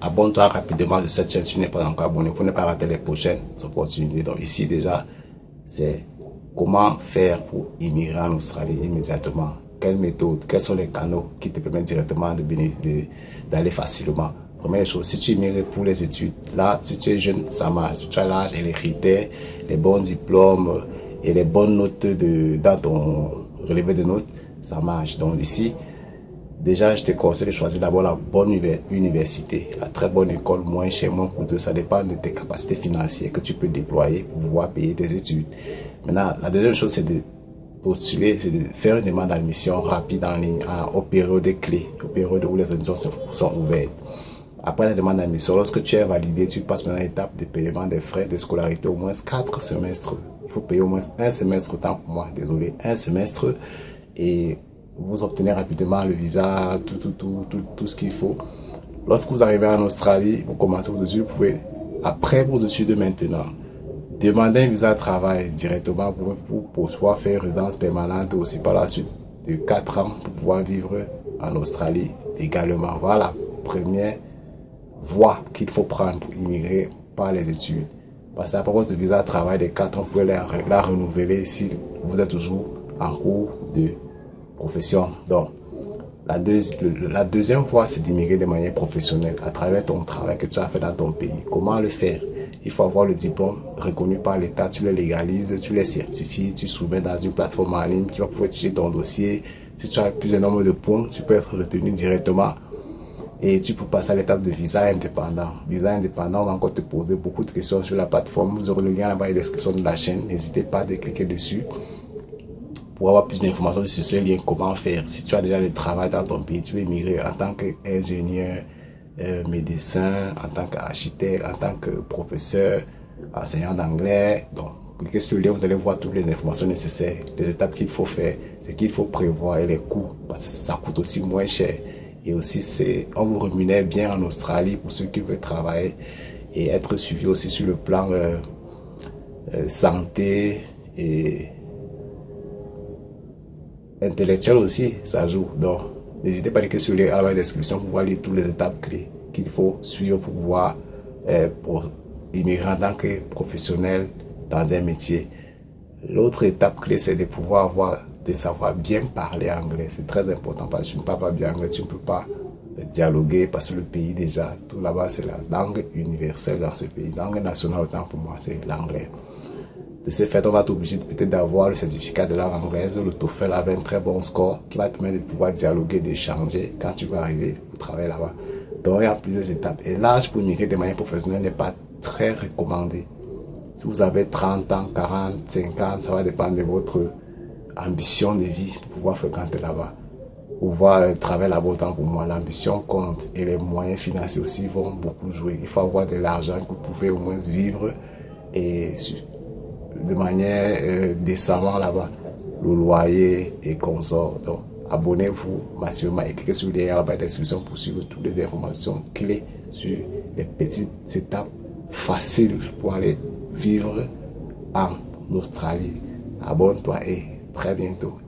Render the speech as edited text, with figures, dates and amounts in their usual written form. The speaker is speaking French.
abonne-toi rapidement de cette chaîne si tu n'es pas encore abonné pour ne pas rater les prochaines opportunités. Donc ici déjà, c'est comment faire pour immigrer en Australie immédiatement. Quelles méthodes, quels sont les canaux qui te permettent directement d'aller facilement. Première chose, si tu immigres pour les études, là, si tu es jeune, ça marche. Si tu as l'âge et les critères, les bons diplômes et les bonnes notes dans ton relevé de notes, ça marche. Donc ici, déjà, je te conseille de choisir d'abord la bonne université, la très bonne école, moins cher, moins coûteux. Ça dépend de tes capacités financières que tu peux déployer pour pouvoir payer tes études. Maintenant, la deuxième chose, c'est de postuler, c'est de faire une demande d'admission rapide en ligne aux périodes clés, aux périodes où les admissions sont ouvertes. Après la demande d'admission, lorsque tu es validé, tu passes maintenant à l'étape de paiement des frais de scolarité au moins 4 semestres. Il faut payer au moins un semestre, autant pour moi, désolé, un semestre. Et vous obtenez rapidement le visa, tout ce qu'il faut. Lorsque vous arrivez en Australie, vous commencez vos études, vous pouvez, après vos études maintenant, demander un visa de travail directement pour pouvoir faire une résidence permanente aussi par la suite de 4 ans pour pouvoir vivre en Australie également. Voilà, première voie qu'il faut prendre pour immigrer par les études. Parce qu'après votre visa de travail de 4 ans, vous pouvez la renouveler si vous êtes toujours en cours de profession. Donc, la deuxième voie, c'est d'immigrer de manière professionnelle à travers ton travail que tu as fait dans ton pays. Comment le faire? Il faut avoir le diplôme reconnu par l'État, tu le légalises, tu les certifies, tu soumets dans une plateforme en ligne qui va pouvoir étudier ton dossier. Si tu as plusieurs nombres de points, tu peux être retenu directement et tu peux passer à l'étape de visa indépendant. Visa indépendant, on va encore te poser beaucoup de questions sur la plateforme. Vous aurez le lien là-bas dans la description de la chaîne. N'hésitez pas à cliquer dessus pour avoir plus d'informations sur ce lien, comment faire. Si tu as déjà le travail dans ton pays, tu veux immigrer en tant qu'ingénieur, médecin, en tant qu'architecte, en tant que professeur, enseignant d'anglais. Donc, cliquez sur le lien, vous allez voir toutes les informations nécessaires, les étapes qu'il faut faire, ce qu'il faut prévoir et les coûts, parce que ça coûte aussi moins cher. Et aussi, on vous rémunère bien en Australie pour ceux qui veulent travailler et être suivi aussi sur le plan santé et intellectuel aussi, ça joue. Donc, n'hésitez pas à cliquer sur le lien à la description pour voir toutes les étapes clés qu'il faut suivre pour pouvoir pour immigrer en tant que professionnel dans un métier. L'autre étape clé, c'est de pouvoir de savoir bien parler anglais. C'est très important parce que tu ne parles pas bien anglais, tu ne peux pas dialoguer parce que le pays déjà, tout là-bas, c'est la langue universelle dans ce pays. La langue nationale, autant pour moi, c'est l'anglais. De ce fait, on va t'obliger peut-être d'avoir le certificat de langue anglaise, le TOEFL avec un très bon score qui va te permettre de pouvoir dialoguer, d'échanger quand tu vas arriver pour travailler là-bas. Donc, il y a plusieurs étapes. Et l'âge pour immigrer de manière professionnelle n'est pas très recommandé. Si vous avez 30 ans, 40, 50, ça va dépendre de votre ambition de vie pour pouvoir fréquenter là-bas. Pouvoir travailler là-bas, autant pour moi, l'ambition compte et les moyens financiers aussi vont beaucoup jouer. Il faut avoir de l'argent que vous pouvez au moins vivre et de manière décemment là-bas, le loyer et consorts. Donc, abonnez-vous massivement et cliquez sur le lien là-bas dans la description pour suivre toutes les informations clés sur les petites étapes faciles pour aller vivre en Australie. Abonne-toi et très bientôt.